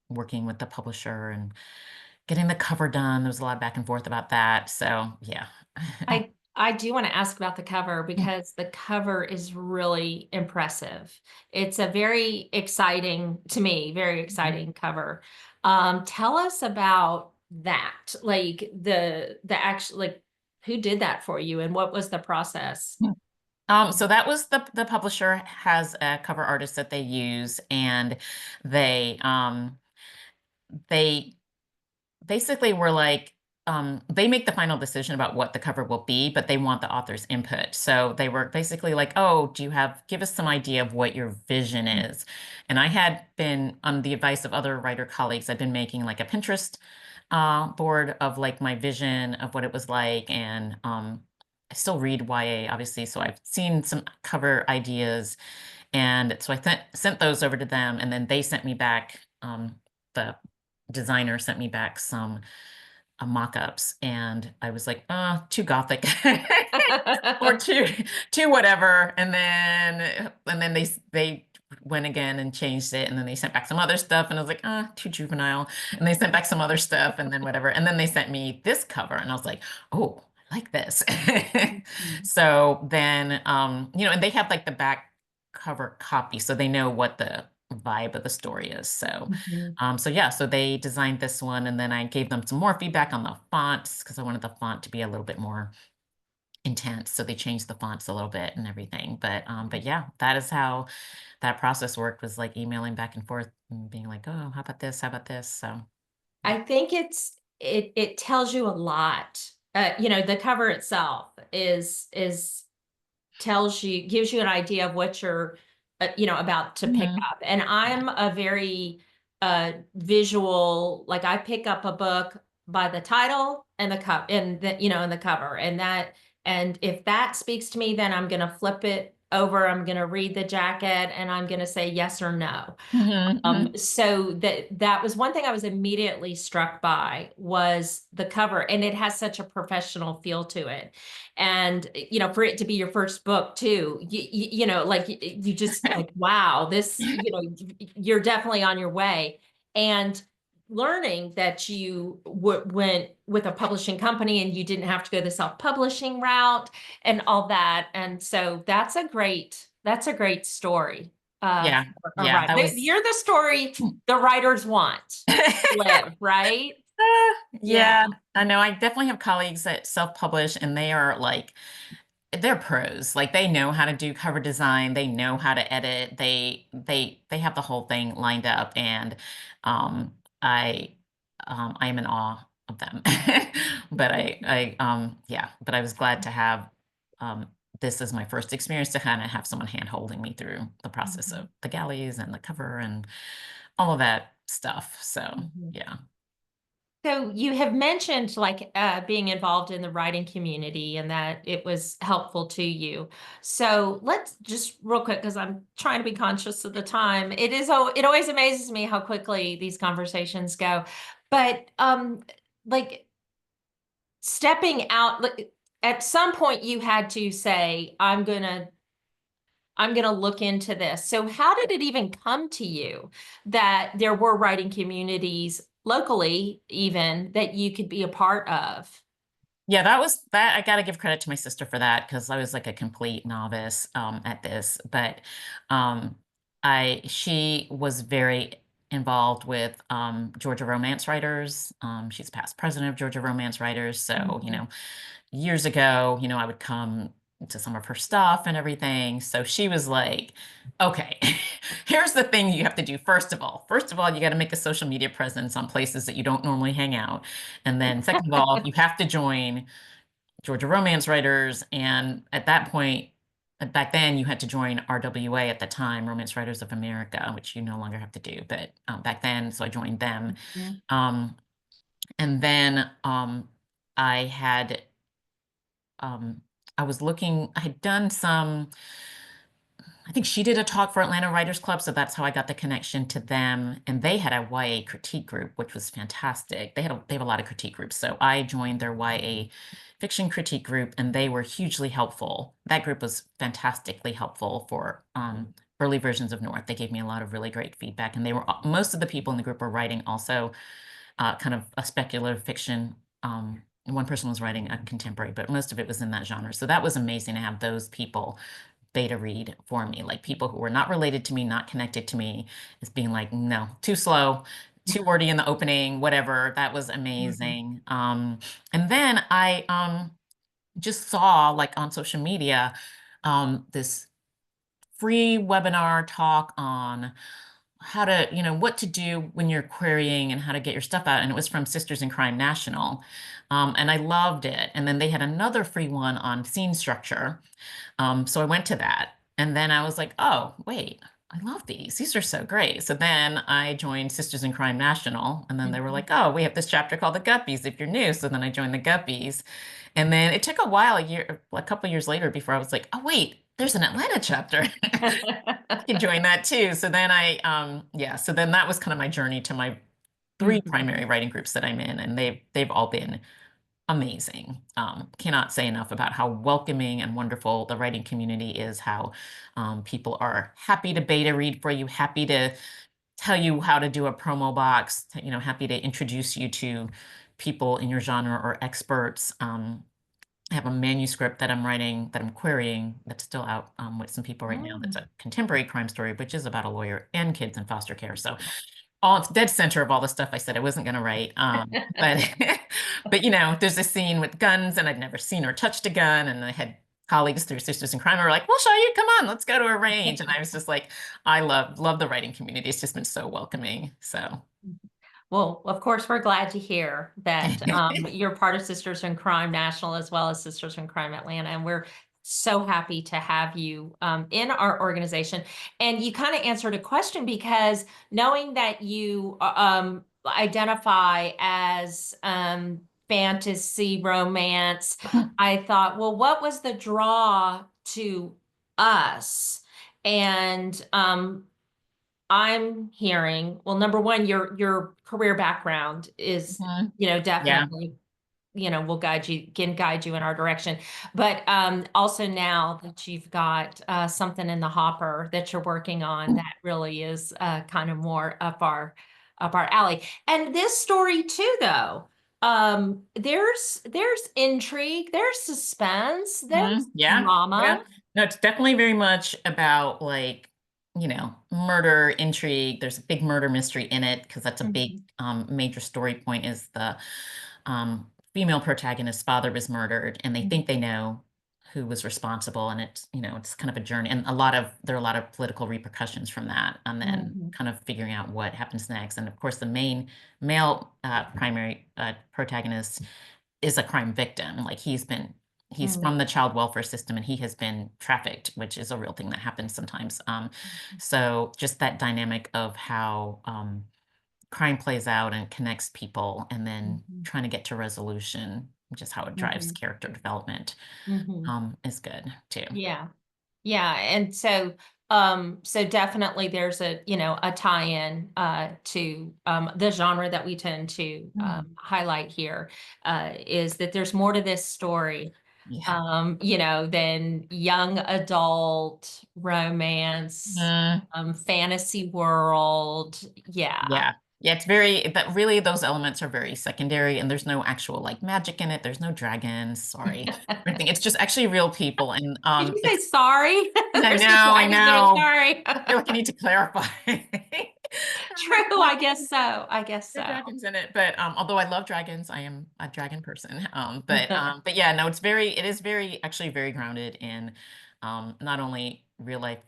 working with the publisher and getting the cover done. There was a lot of back and forth about that. So yeah. I do want to ask about the cover because the cover is really impressive. It's a very exciting, to me, very exciting cover. Tell us about that, like the actual, like who did that for you and what was the process? So that was the publisher has a cover artist that they use, and they basically were like, they make the final decision about what the cover will be, but they want the author's input. So they were basically like, oh, give us some idea of what your vision is. And I had been, on the advice of other writer colleagues, I've been making like a Pinterest board of like my vision of what it was like. And I still read YA, obviously. So I've seen some cover ideas. And so I sent those over to them, and then they sent me back, the designer sent me back some mock-ups, and I was like, oh, too gothic or too whatever. And then they went again and changed it, and then they sent back some other stuff, and I was like, ah, too juvenile. And they sent back some other stuff, and then whatever. And then they sent me this cover, and I was like, oh, I like this. Mhm. So then, and they have like the back cover copy, so they know what the vibe of the story is. Mhm. So yeah, so they designed this one, and then I gave them some more feedback on the fonts because I wanted the font to be a little bit more intense. So they changed the fonts a little bit and everything. But yeah, that is how that process worked, was like emailing back and forth and being like, oh, how about this? How about this? So yeah. I think it tells you a lot. The cover itself is tells you gives you an idea of what you're about to pick Mhm. up. And Yeah. I'm a very visual, like I pick up a book by the title and the cup and the and the cover, and if that speaks to me, then I'm gonna flip it over, I'm going to read the jacket and I'm going to say yes or no. Mhm. So that was one thing I was immediately struck by was the cover, and it has such a professional feel to it. And for it to be your first book too, like you just like, wow, this, you're definitely on your way. And learning that you went with a publishing company and you didn't have to go the self-publishing route and all that. And so that's a great story. Yeah, All yeah, right. that was. You're the story the writers want to live, right? Yeah. Yeah, I know. I definitely have colleagues that self-publish and they are like they're pros. Like they know how to do cover design, they know how to edit. They have the whole thing lined up and um I I am in awe of them. But yeah, but I was glad to have um this is my first experience to kind of have someone hand holding me through the process of Mhm, the galleys and the cover and all of that stuff. So, mhm. yeah. So you have mentioned like being involved in the writing community and that it was helpful to you. So let's just real quick, because I'm trying to be conscious of the time. It always amazes me how quickly these conversations go. But like stepping out, like, at some point you had to say, I'm gonna look into this. So how did it even come to you that there were writing communities locally even that you could be a part of? Yeah, that was that I gotta give credit to my sister for that because I was like a complete novice at this. But um I she was very involved with Georgia Romance Writers. She's past president of Georgia Romance Writers. So, Mhm. years ago, I would come to some of her stuff and everything. So she was like, okay, here's the thing you have to do first of all. First of all, you got to make a social media presence on places that you don't normally hang out. And then second of all, you have to join Georgia Romance Writers. And at that point, back then you had to join RWA at the time, Romance Writers of America, which you no longer have to do. But back then, so I joined them. Mhm. Um, and then I had um, I was looking, I had done some, I think she did a talk for Atlanta Writers Club, so that's how I got the connection to them. And they had a YA critique group, which was fantastic. They have a lot of critique groups. So I joined their YA fiction critique group, and they were hugely helpful. That group was fantastically helpful for early versions of North. They gave me a lot of really great feedback, and they were most of the people in the group were writing also kind of a speculative fiction. And one person was writing a contemporary, but most of it was in that genre. So that was amazing to have those people beta read for me, like people who were not related to me, not connected to me, as being like, no, too slow, too wordy in the opening, whatever. That was Mhm. amazing. And then I just saw like on social media this free webinar talk on how to, what to do when you're querying and how to get your stuff out. And it was from Sisters in Crime National. And I loved it. And then they had another free one on scene structure. So I went to that. And then I was like, oh, wait, I love these. These are so great. So then I joined Sisters in Crime National. And then they were Mhm. like, oh, we have this chapter called the Guppies if you're new. So then I joined the Guppies. And then it took a while, a couple years later before I was like, oh, wait, there's an Atlanta chapter. I can join that too. So then yeah, so then that was kind of my journey to my three Mhm. primary writing groups that I'm in, and they've all been amazing. Cannot say enough about how welcoming and wonderful the writing community is, how people are happy to beta read for you, happy to tell you how to do a promo box, happy to introduce you to people in your genre or experts. I have a manuscript that I'm writing, that I'm querying, that's still out with some people right now. That's Mm. a contemporary crime story, which is about a lawyer and kids in foster care. So all dead center of all the stuff I said I wasn't going to write. But but there's a scene with guns, and I'd never seen or touched a gun, and I had colleagues through Sisters in Crime who were like, "We'll show you. Come on, let's go to a range." And I was just like, I love the writing community. It's just been so welcoming. So Well, of course, we're glad to hear that you're part of Sisters in Crime National as well as Sisters in Crime Atlanta. And we're so happy to have you in our organization. And you kind of answered a question because knowing that you identify as fantasy romance, I thought, well, what was the draw to us. And I'm hearing, well, number one, your career background is, Mhm. Yeah. definitely, will guide you in our direction. But also now that you've got something in the hopper that you're working on, that really is kind of more up our alley. And this story too, though, there's intrigue, there's suspense, there's Yeah. Yeah. drama. No, it's definitely very much about like, murder intrigue. There's a big murder mystery in it because that's a big Mhm, major story point is the female protagonist's father was murdered and they think they know who was responsible and it's kind of a journey and there are a lot of political repercussions from that and then mhm, kind of figuring out what happens next. And of course the main male primary protagonist is a crime victim. Like he's mhm, from the child welfare system and he has been trafficked, which is a real thing that happens sometimes. So just that dynamic of how crime plays out and connects people and then mhm, trying to get to resolution, just how it drives mhm, character development, mhm. is good too. Yeah. Yeah, and so definitely there's a tie-in to the genre that we tend to Mm. highlight here, is that there's more to this story, Yeah. than young adult romance, Mm. fantasy world. Yeah. Yeah. Yeah, it's very, but really those elements are very secondary and there's no actual like magic in it. There's no dragons, sorry, or anything. It's just actually real people. And Did you say it's sorry? I There's no know, I dragons, no know. sorry. I feel like I need to clarify. I'm like, True, I guess so. I guess there are so. dragons in it, but although I love dragons, I am a dragon person. But yeah, no, it is very actually very grounded in not only real life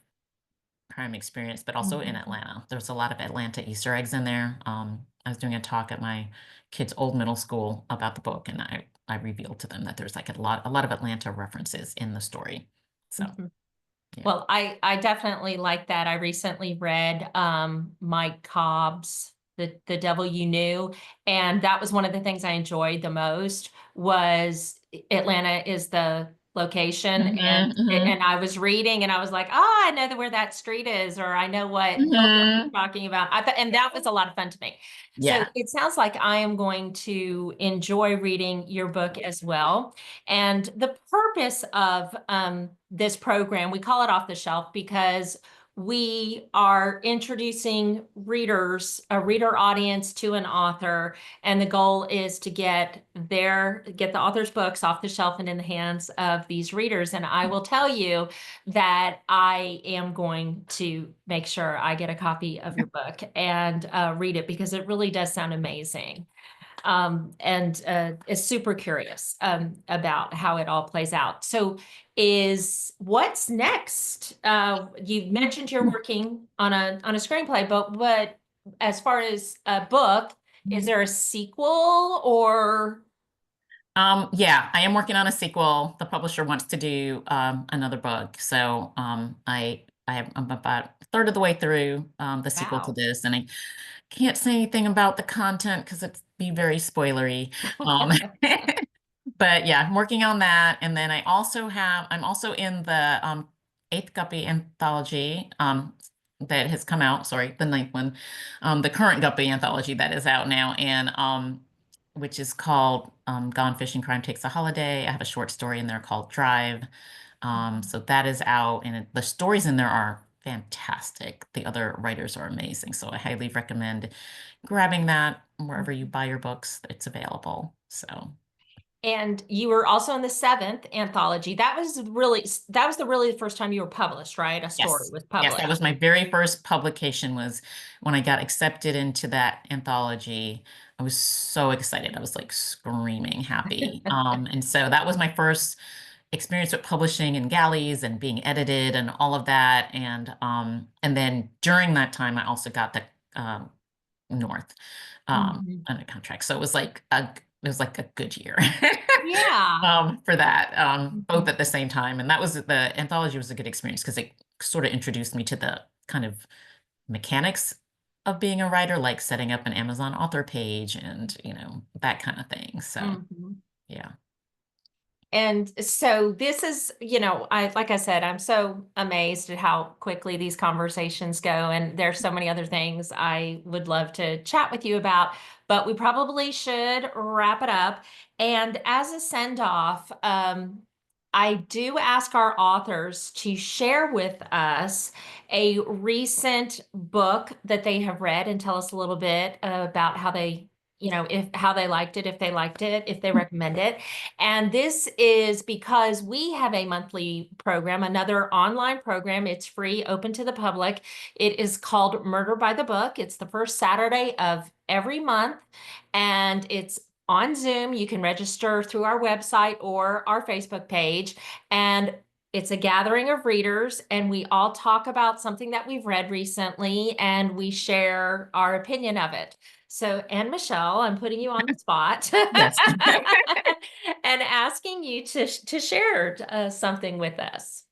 crime experience, but also in Mhm. Atlanta. There's a lot of Atlanta Easter eggs in there. I was doing a talk at my kids' old middle school about the book, and I revealed to them that there's like a lot of Atlanta references in the story. So Mhm. yeah. Well, I definitely like that. I recently read Mike Cobb's The Devil You Knew, and that was one of the things I enjoyed the most was Atlanta is the location, and Hmm. and I was reading and I was like, oh, I know where that street is, or I know what building Hmm. you're talking about. I thought, and that was a lot of fun to me. So Yeah. it sounds like I am going to enjoy reading your book as well. And the purpose of this program, we call it Off the Shelf because we are introducing a reader audience to an author, and the goal is to get the author's books off the shelf and in the hands of these readers. And I will tell you that I am going to make sure I get a copy of your book and read it because it really does sound amazing, and is super curious about how it all plays out. So, is what's next? You mentioned you're working on a screenplay, but as far as a book, is there a sequel or? Yeah, I am working on a sequel. The publisher wants to do another book. So I'm about a third of the way through the sequel to Wow. this, and I can't say anything about the content because it'd be very spoilery. Um, but yeah, I'm working on that. And then I'm also in the Eighth Guppy anthology that has come out, sorry, the ninth one, the current Guppy anthology that is out now, and which is called Gone Fishing, Crime Takes a Holiday. I have a short story in there called Drive. So that is out, and the stories in there are fantastic. The other writers are amazing. So I highly recommend grabbing that wherever you buy your books. It's available. So And you were also in the seventh anthology. That was the really first time you were published, right? A story yes, was yes, that published. was my very first publication was when I got accepted into that anthology. I was so excited. I was like screaming happy. And so that was my first experience with publishing and galleys and being edited and all of that. And then during that time, I also got the North Mhm. under contract. So it was like a good year Yeah. for that, both Mhm. at the same time. And that was the anthology was a good experience because it sort of introduced me to the kind of mechanics of being a writer, like setting up an Amazon author page and that kind of thing. So Mhm. yeah. And so this is, like I said, I'm so amazed at how quickly these conversations go. And there's so many other things I would love to chat with you about, but we probably should wrap it up. And as a send off, I do ask our authors to share with us a recent book that they have read and tell us a little bit about how they, if how they liked it, if they liked it, if they recommend it. And this is because we have a monthly program, another online program. It's free, open to the public. It is called Murder by the Book. It's the first Saturday of every month, and it's on Zoom. You can register through our website or our Facebook page. And it's a gathering of readers, and we all talk about something that we've read recently, and we share our opinion of it. So, Anne Michelle, I'm putting you on the spot Yes. and asking you to share something with us.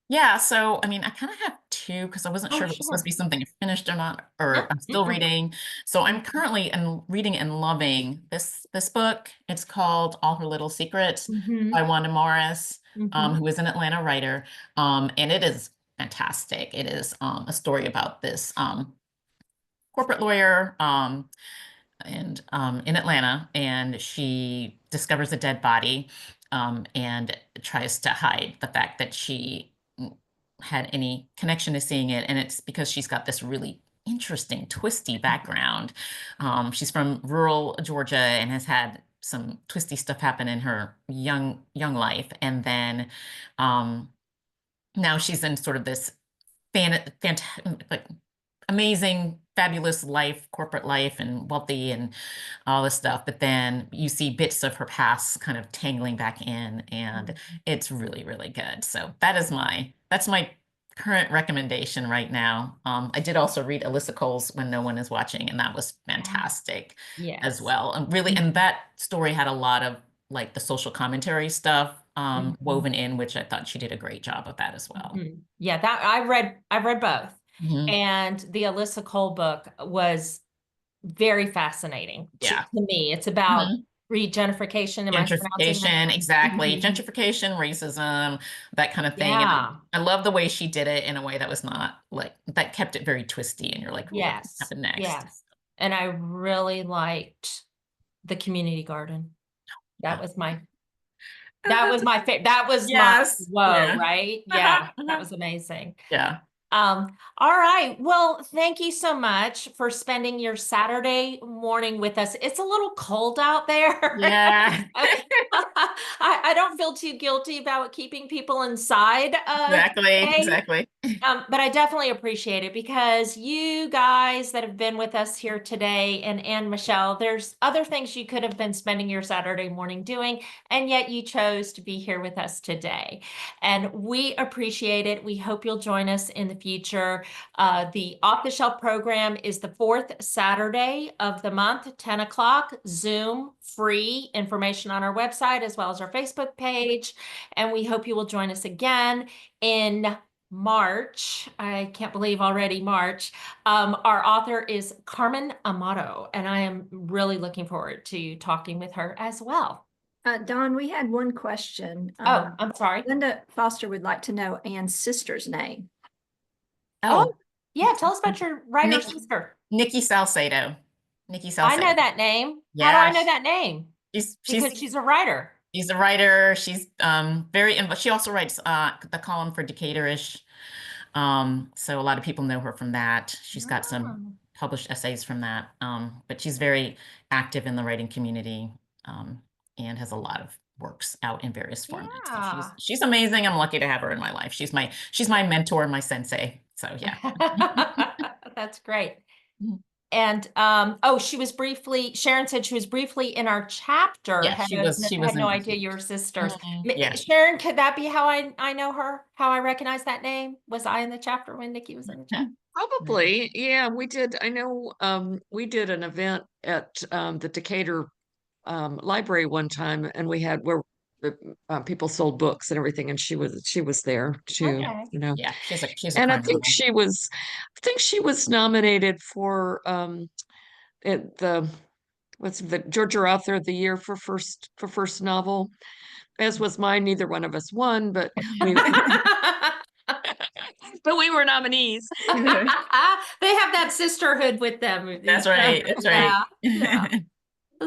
Yeah, so I mean, I kind of have two because I wasn't Oh, sure if it was supposed to sure. be something finished or not, No, or I'm still mm-mm. reading. So I'm currently reading and loving this book. It's called All Her Little Secrets Mm-hmm. by Wanda Morris, Mm-hmm. who is an Atlanta writer. And it is fantastic. It is a story about this corporate lawyer. And in Atlanta, and she discovers a dead body, and tries to hide the fact that she had any connection to seeing it. And it's because she's got this really interesting, twisty background. She's from rural Georgia and has had some twisty stuff happen in her young life, and then um, now she's in sort of this like amazing, fabulous life, corporate life, and wealthy, and all this stuff. But then you see bits of her past kind of tangling back in, and it's really, really good. So that's my current recommendation right now. I did also read Alyssa Cole's When No One Is Watching, and that was fantastic as Yes. well. And really, and that story had a lot of like the social commentary stuff Mhm. woven in, which I thought she did a great job of that as well. Mhm. Yeah, that I've read both. Mhm. And the Alyssa Cole book was very fascinating Yeah. to me. It's about Mhm. regentrification. Am I pronouncing that Gentrification, right? exactly. Mhm. Gentrification, racism, that kind of thing. And Yeah. I love the way she did it in a way that was not like that kept it very twisty and you're like, ooh, what's gonna Yes. happen next? Yes. And I really liked the community garden. That Yeah. was my that Uh, was my favorite. That was my yes. whoa, Yeah. right? Yeah, that was amazing. Yeah. All right. Well, thank you so much for spending your Saturday morning with us. It's a little cold out there. Yeah. I don't feel too guilty about keeping people inside Exactly. today. Exactly. But I definitely appreciate it because you guys that have been with us here today and Michelle, there's other things you could have been spending your Saturday morning doing, and yet you chose to be here with us today. And we appreciate it. We hope you'll join us in the future. The Off the Shelf program is the fourth Saturday of the month, 10 o'clock, Zoom, free information on our website as well as our Facebook page. And we hope you will join us again in March. I can't believe already March. Our author is Carmen Amato, and I am really looking forward to talking with her as well. Don, we had one question. Oh, I'm sorry. Linda Foster would like to know Anne's sister's name. Oh, Oh, yeah. Tell us about your writer Nikki, sister. Nikki Salcedo. Nikki I know Salcedo. that name. How do I Yeah, know that name? she's Because she's a writer. she's a writer. She's very she also writes the column for Decatur-ish. So a lot of people know her from that. She's got some Oh, published essays from that. But she's very active in the writing community, and has a lot of works out in various formats. So yeah. she's amazing. I'm lucky to have her in my life. She's my mentor, my sensei. So yeah. That's great. Mhm. And oh, she was briefly, Sharon said she was briefly in our chapter. Yeah, she was Had no in. idea you were sisters. Yeah. Sharon, could that be how I know her? How I recognize that name? Was I in the chapter when Nikki was in the chapter? Probably, yeah, we did. I know we did an event at the Decatur library one time, and we had where people sold books and everything, and she was there too, Okay. Yeah, she's a And kind soul. I think she was nominated for at the what's the Georgia Author of the Year for first novel, as was mine. Neither one of us won, but we but we were nominees. They have that sisterhood with them. That's right. That's right. Yeah.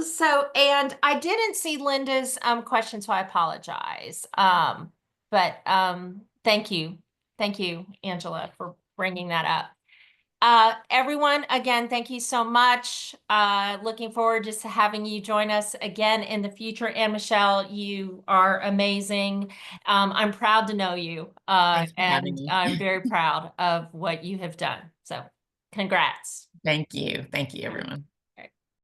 So, and I didn't see Linda's question, so I apologize. But thank you. Thank you, Angela, for bringing that up. Everyone, again, thank you so much. Looking forward just to having you join us again in the future. And Michelle, you are amazing. I'm proud to know you. Thanks for having And me. I'm very proud of what you have done. So congrats. Thank you. Thank you, everyone.